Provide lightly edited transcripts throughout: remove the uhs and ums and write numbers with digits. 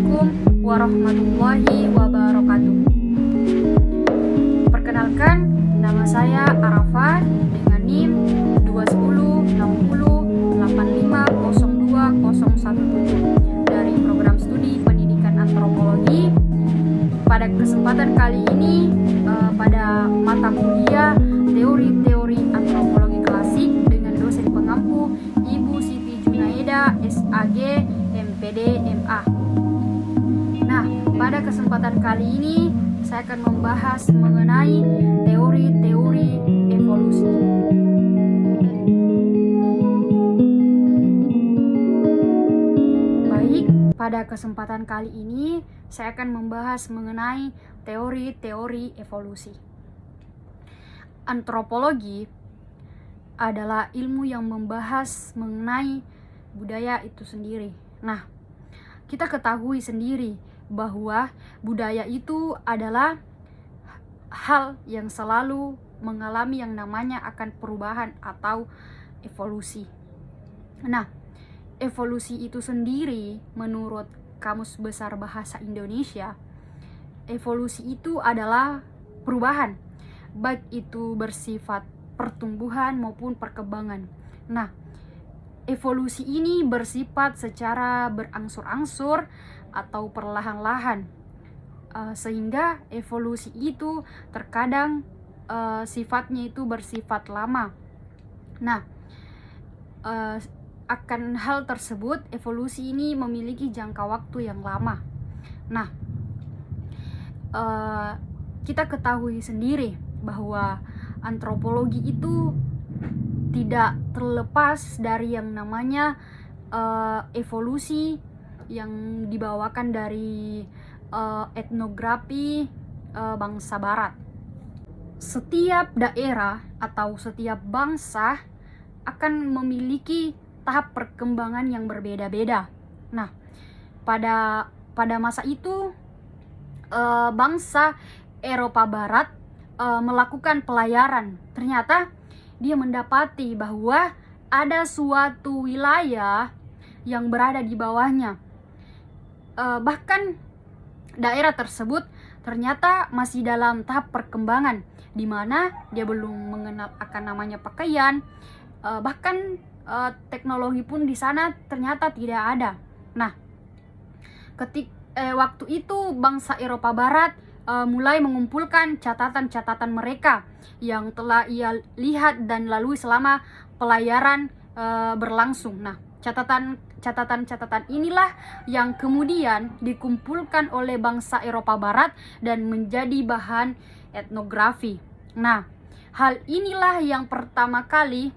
Assalamualaikum warahmatullahi wabarakatuh. Perkenalkan, nama saya Arafa dengan NIM 21060850201 dari program studi pendidikan antropologi. Pada kesempatan kali ini pada mata kuliah teori-teori antropologi klasik dengan dosen pengampu Ibu Siti Junaida SAG MPD MA. Nah, pada kesempatan kali ini saya akan membahas mengenai teori-teori evolusi. Baik, pada kesempatan kali ini saya akan membahas mengenai teori-teori evolusi. Antropologi adalah ilmu yang membahas mengenai budaya itu sendiri. Nah, kita ketahui sendiri bahwa budaya itu adalah hal yang selalu mengalami yang namanya akan perubahan atau evolusi. Nah, evolusi itu sendiri menurut Kamus Besar Bahasa Indonesia, evolusi itu adalah perubahan, baik itu bersifat pertumbuhan maupun perkembangan. Nah, evolusi ini bersifat secara berangsur-angsur atau perlahan-lahan, sehingga evolusi itu terkadang sifatnya itu bersifat lama. Nah, akan hal tersebut evolusi ini memiliki jangka waktu yang lama. Nah, kita ketahui sendiri bahwa antropologi itu tidak terlepas dari yang namanya evolusi yang dibawakan dari etnografi bangsa barat. Setiap daerah atau setiap bangsa akan memiliki tahap perkembangan yang berbeda-beda. Nah, pada masa itu bangsa Eropa Barat melakukan pelayaran. Ternyata dia mendapati bahwa ada suatu wilayah yang berada di bawahnya. Bahkan daerah tersebut ternyata masih dalam tahap perkembangan, di mana dia belum mengenal akan namanya pakaian, bahkan teknologi pun di sana ternyata tidak ada. Nah, waktu itu bangsa Eropa Barat mulai mengumpulkan catatan-catatan mereka yang telah ia lihat dan lalui selama pelayaran berlangsung. Nah, catatan-catatan inilah yang kemudian dikumpulkan oleh bangsa Eropa Barat dan menjadi bahan etnografi. Nah, hal inilah yang pertama kali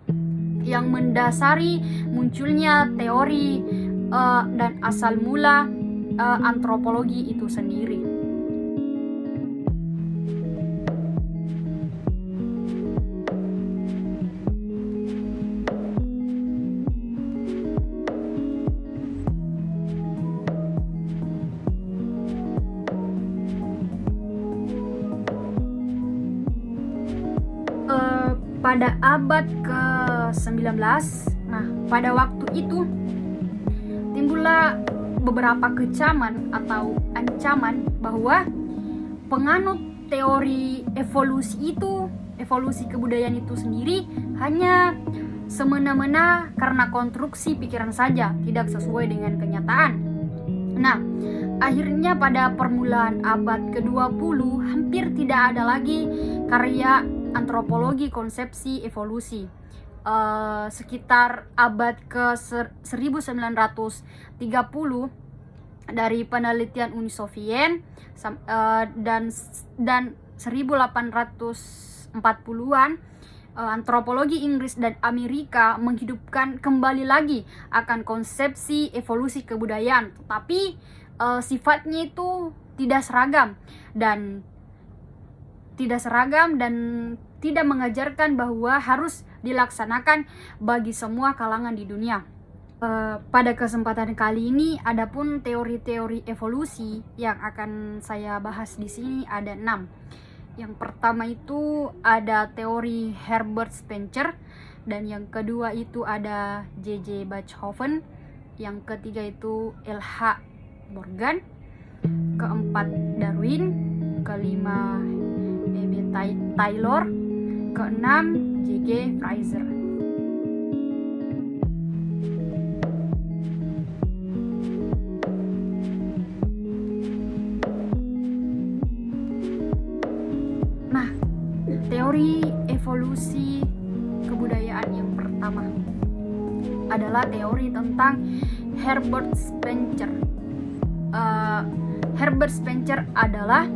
yang mendasari munculnya teori dan asal mula antropologi itu sendiri. Pada abad ke-19, nah pada waktu itu timbullah beberapa kecaman atau ancaman bahwa penganut teori evolusi kebudayaan itu sendiri hanya semena-mena karena konstruksi pikiran saja, tidak sesuai dengan kenyataan. Nah, akhirnya pada permulaan abad ke-20 hampir tidak ada lagi karya antropologi konsepsi evolusi. Sekitar abad ke-1930 dari penelitian Uni Soviet dan 1840-an antropologi Inggris dan Amerika menghidupkan kembali lagi akan konsepsi evolusi kebudayaan, tetapi sifatnya itu tidak seragam dan tidak mengajarkan bahwa harus dilaksanakan bagi semua kalangan di dunia. Pada kesempatan kali ini, adapun teori-teori evolusi yang akan saya bahas di sini ada 6. Yang pertama itu ada teori Herbert Spencer, dan yang kedua itu ada J.J. Bachhofen, yang ketiga itu L.H. Morgan, keempat Darwin, kelima E.B. Taylor, keenam J.G. Fraser. Nah, teori evolusi kebudayaan yang pertama adalah teori tentang Herbert Spencer. Herbert Spencer adalah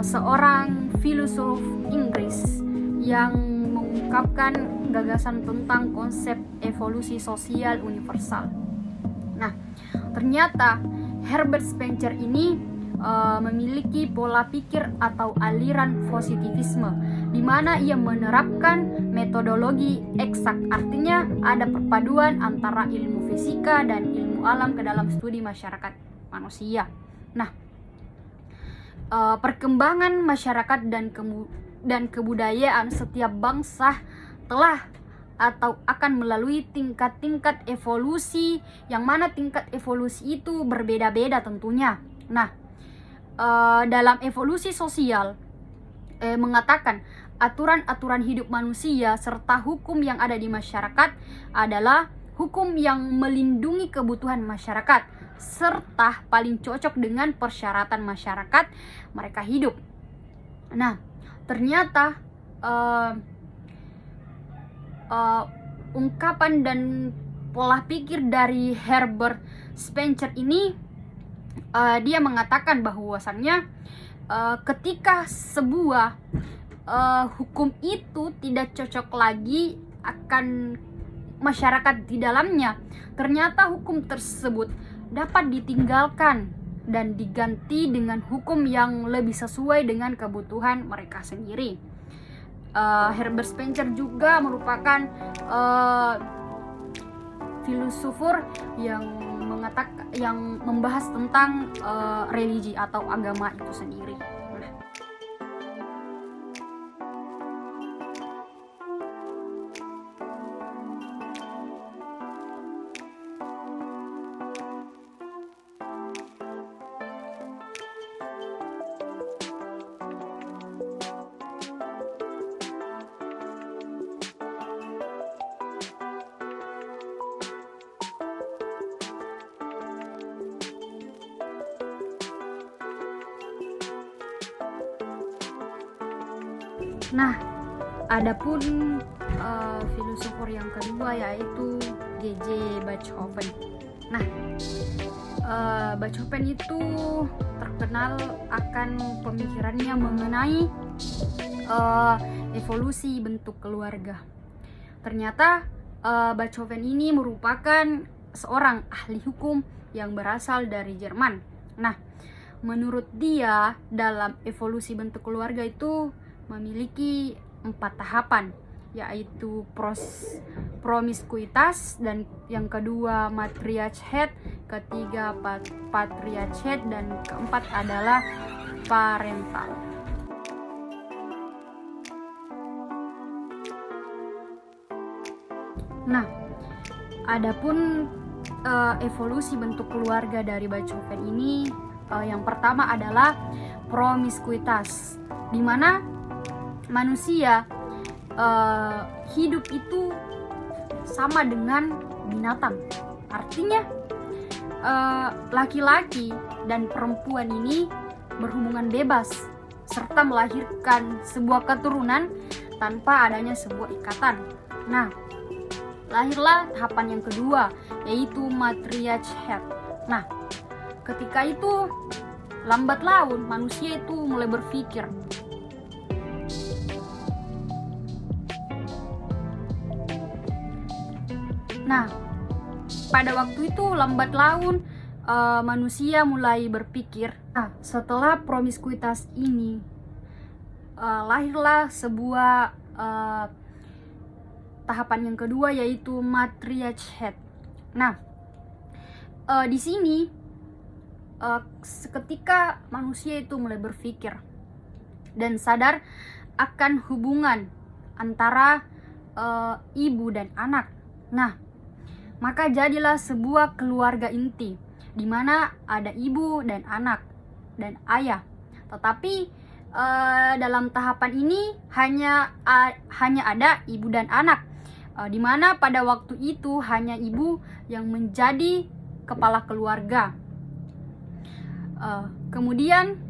seorang filsuf Inggris yang mengungkapkan gagasan tentang konsep evolusi sosial universal. Nah, ternyata Herbert Spencer ini memiliki pola pikir atau aliran positivisme, di mana ia menerapkan metodologi eksak, artinya ada perpaduan antara ilmu fisika dan ilmu alam ke dalam studi masyarakat manusia. Nah, perkembangan masyarakat dan kebudayaan setiap bangsa telah atau akan melalui tingkat-tingkat evolusi, yang mana tingkat evolusi itu berbeda-beda tentunya. Nah, dalam evolusi sosial mengatakan aturan-aturan hidup manusia serta hukum yang ada di masyarakat adalah hukum yang melindungi kebutuhan masyarakat serta paling cocok dengan persyaratan masyarakat mereka hidup. Nah, ternyata ungkapan dan pola pikir dari Herbert Spencer ini dia mengatakan bahwasannya ketika sebuah hukum itu tidak cocok lagi akan masyarakat di dalamnya, ternyata hukum tersebut dapat ditinggalkan dan diganti dengan hukum yang lebih sesuai dengan kebutuhan mereka sendiri. Herbert Spencer juga merupakan filsufur yang membahas tentang religi atau agama itu sendiri. Nah, adapun filsufur yang kedua yaitu G.J. Bachofen. Nah, Bachofen itu terkenal akan pemikirannya mengenai evolusi bentuk keluarga. Ternyata Bachofen ini merupakan seorang ahli hukum yang berasal dari Jerman. Nah, menurut dia dalam evolusi bentuk keluarga itu memiliki 4 tahapan, yaitu promiskuitas, dan yang kedua matriarchat, ketiga patriarchat, dan keempat adalah parental. Nah, adapun evolusi bentuk keluarga dari Bachofen ini, yang pertama adalah promiskuitas, di mana manusia hidup itu sama dengan binatang. Artinya laki-laki dan perempuan ini berhubungan bebas serta melahirkan sebuah keturunan tanpa adanya sebuah ikatan. Nah, lahirlah tahapan yang kedua, yaitu matriarchat. Nah, ketika itu lambat laun manusia itu mulai berpikir, nah, pada waktu itu lambat laun manusia mulai berpikir. Nah, setelah promiskuitas ini lahirlah sebuah tahapan yang kedua, yaitu matriarchat. Nah, di sini seketika manusia itu mulai berpikir dan sadar akan hubungan antara ibu dan anak. Nah, maka jadilah sebuah keluarga inti di mana ada ibu dan anak. dan ayah. Tetapi dalam tahapan ini hanya ada ibu dan anak, di mana pada waktu itu hanya ibu yang menjadi kepala keluarga. Kemudian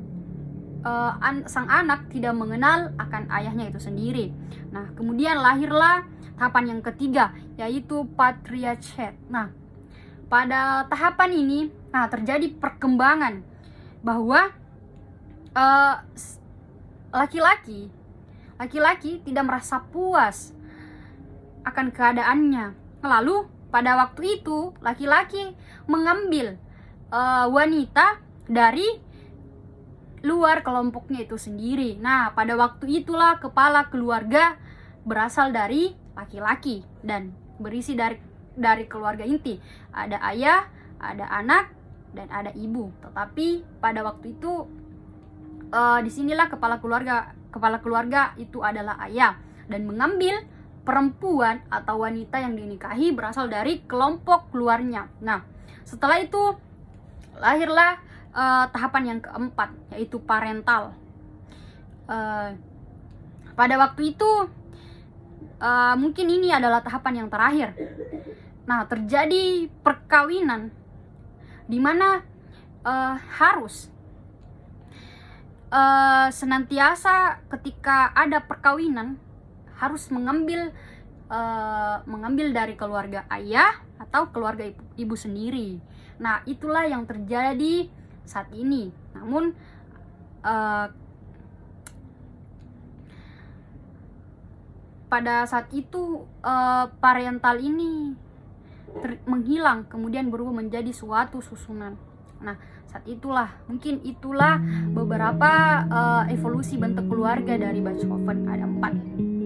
sang anak tidak mengenal akan ayahnya itu sendiri. Nah, kemudian lahirlah tahapan yang ketiga, yaitu patriarchat. Nah, pada tahapan ini terjadi perkembangan bahwa laki-laki tidak merasa puas akan keadaannya. Lalu pada waktu itu laki-laki mengambil wanita dari luar kelompoknya itu sendiri. Nah, pada waktu itulah kepala keluarga berasal dari laki-laki dan berisi dari keluarga inti. Ada ayah, ada anak, dan ada ibu. Tetapi pada waktu itu disinilah kepala keluarga itu adalah ayah, dan mengambil perempuan atau wanita yang dinikahi berasal dari kelompok keluarnya. Nah, setelah itu lahirlah tahapan yang keempat, yaitu parental. Pada waktu itu mungkin ini adalah tahapan yang terakhir. Nah, terjadi perkawinan di mana harus senantiasa ketika ada perkawinan harus mengambil dari keluarga ayah atau keluarga ibu sendiri. Nah, itulah yang terjadi saat ini. Namun pada saat itu parental ini menghilang, kemudian berubah menjadi suatu susunan. Nah, saat itulah beberapa evolusi bentuk keluarga dari Bachofen. Ada 4.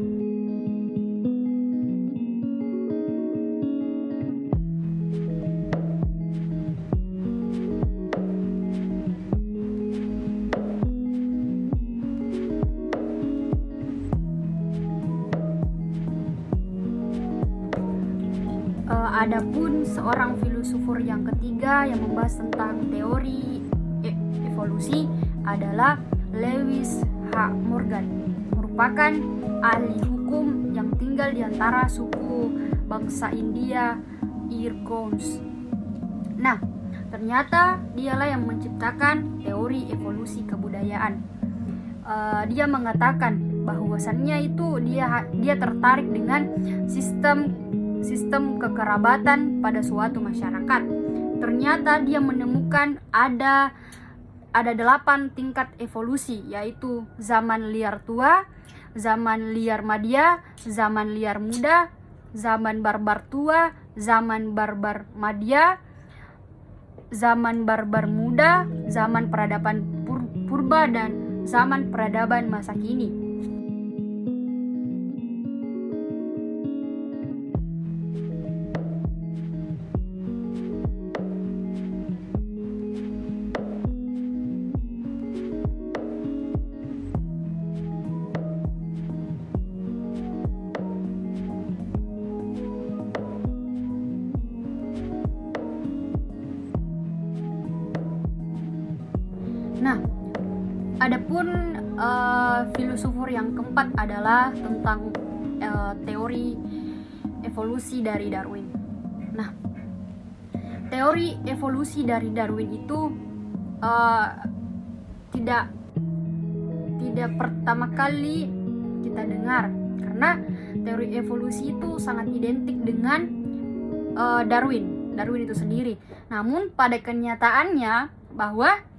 Adapun seorang filsufur yang ketiga yang membahas tentang teori evolusi adalah Lewis H. Morgan, merupakan ahli hukum yang tinggal di antara suku bangsa India Irgones. Nah, ternyata dialah yang menciptakan teori evolusi kebudayaan. Dia mengatakan bahwasannya itu dia tertarik dengan sistem kekerabatan pada suatu masyarakat. Ternyata dia menemukan ada 8 tingkat evolusi, yaitu zaman liar tua, zaman liar madya, zaman liar muda, zaman barbar tua, zaman barbar madya, zaman barbar muda, zaman peradaban purba, dan zaman peradaban masa kini. Nah, adapun filsufur yang keempat adalah tentang teori evolusi dari Darwin. Nah, teori evolusi dari Darwin itu tidak pertama kali kita dengar, karena teori evolusi itu sangat identik dengan Darwin itu sendiri. Namun pada kenyataannya bahwa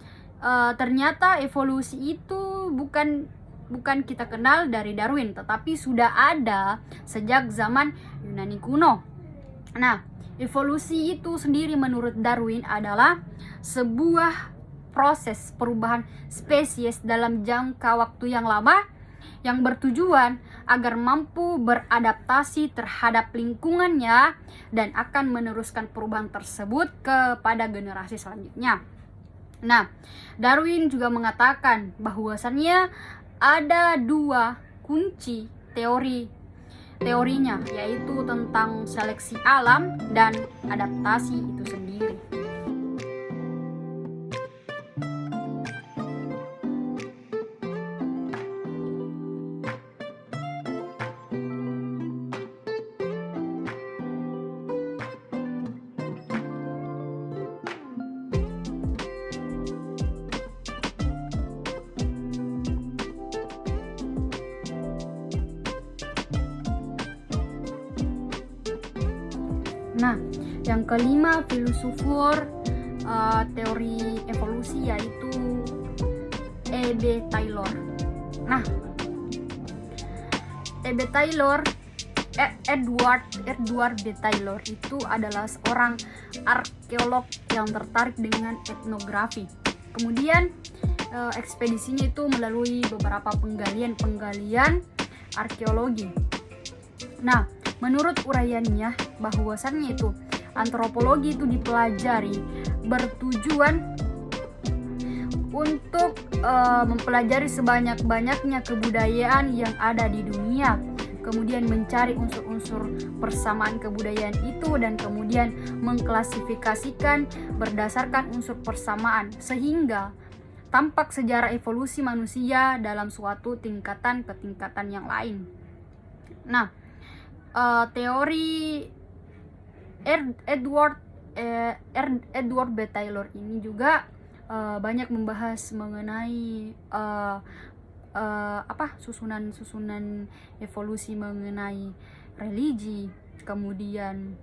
ternyata evolusi itu bukan kita kenal dari Darwin, tetapi sudah ada sejak zaman Yunani kuno. Nah, evolusi itu sendiri menurut Darwin adalah sebuah proses perubahan spesies dalam jangka waktu yang lama yang bertujuan agar mampu beradaptasi terhadap lingkungannya dan akan meneruskan perubahan tersebut kepada generasi selanjutnya. Nah, Darwin juga mengatakan bahwasannya ada 2 kunci teorinya, yaitu tentang seleksi alam dan adaptasi itu sendiri. Nah, yang kelima filsufur teori evolusi yaitu E.B. Taylor. Nah, E.B. Taylor, Edward B. Taylor itu adalah seorang arkeolog yang tertarik dengan etnografi. Kemudian ekspedisinya itu melalui beberapa penggalian arkeologi. Nah, menurut uraiannya bahwasannya itu antropologi itu dipelajari bertujuan untuk mempelajari sebanyak-banyaknya kebudayaan yang ada di dunia, kemudian mencari unsur-unsur persamaan kebudayaan itu dan kemudian mengklasifikasikan berdasarkan unsur persamaan sehingga tampak sejarah evolusi manusia dalam suatu tingkatan ke tingkatan yang lain. Nah, teori Edward B. Taylor ini juga banyak membahas mengenai susunan evolusi mengenai religi, kemudian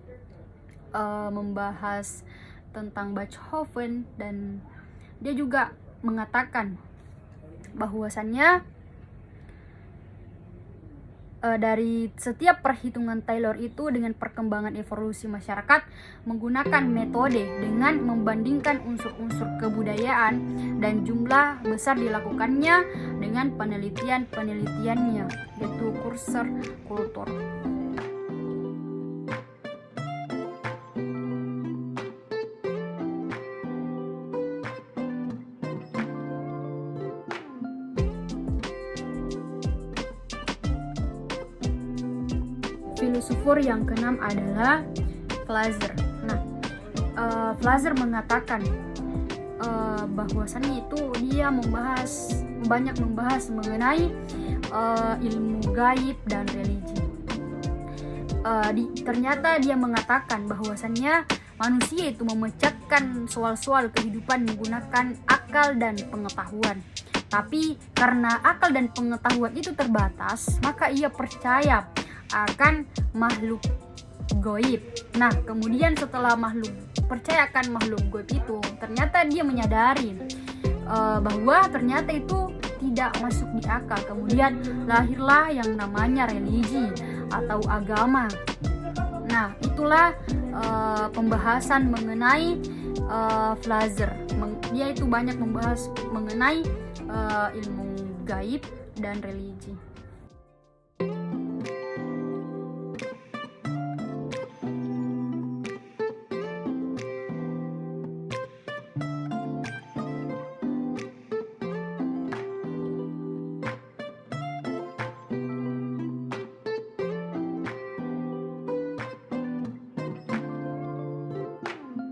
membahas tentang Beethoven, dan dia juga mengatakan bahwasannya dari setiap perhitungan Taylor itu dengan perkembangan evolusi masyarakat menggunakan metode dengan membandingkan unsur-unsur kebudayaan dan jumlah besar dilakukannya dengan penelitiannya yaitu kursor kultur. Filsufur yang keenam adalah Flazer. Nah, Flazer mengatakan bahwasannya itu dia banyak membahas mengenai ilmu gaib dan religi. Ternyata dia mengatakan bahwasannya manusia itu memecahkan soal-soal kehidupan menggunakan akal dan pengetahuan. Tapi karena akal dan pengetahuan itu terbatas, maka ia percaya akan makhluk goib. Nah, kemudian setelah percaya akan makhluk goib itu, ternyata dia menyadari bahwa ternyata itu tidak masuk di akal. Kemudian lahirlah yang namanya religi atau agama. Nah, itulah pembahasan mengenai Flazer. Dia itu banyak membahas mengenai ilmu gaib dan religi.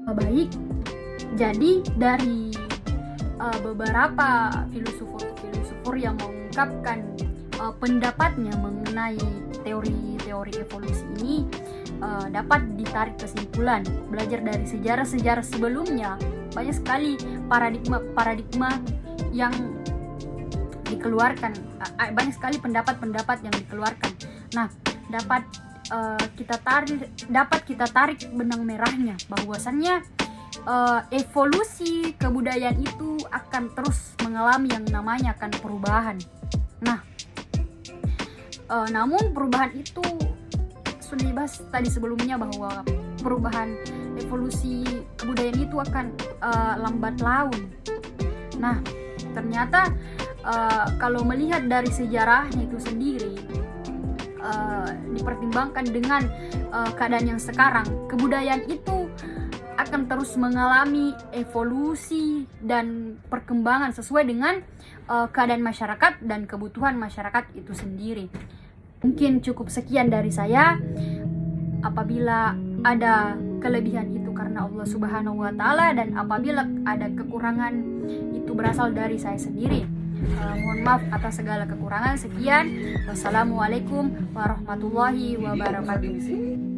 Baik, jadi dari beberapa filsufur yang mengungkapkan pendapatnya mengenai teori evolusi ini, dapat ditarik kesimpulan. Belajar dari sejarah sebelumnya, banyak sekali paradigma yang dikeluarkan, banyak sekali pendapat yang dikeluarkan. Nah, dapat kita tarik benang merahnya bahwasannya evolusi kebudayaan itu akan terus mengalami yang namanya akan perubahan. Nah, namun perubahan itu sudah dibahas tadi sebelumnya bahwa perubahan evolusi kebudayaan itu akan lambat laun. Nah, ternyata kalau melihat dari sejarahnya itu sendiri, dipertimbangkan dengan keadaan yang sekarang, kebudayaan itu akan terus mengalami evolusi dan perkembangan sesuai dengan keadaan masyarakat dan kebutuhan masyarakat itu sendiri. Mungkin cukup sekian dari saya. Apabila ada kelebihan itu karena Allah Subhanahu wa Ta'ala, dan apabila ada kekurangan itu berasal dari saya sendiri. Mohon maaf atas segala kekurangan. Sekian, wassalamualaikum warahmatullahi wabarakatuh.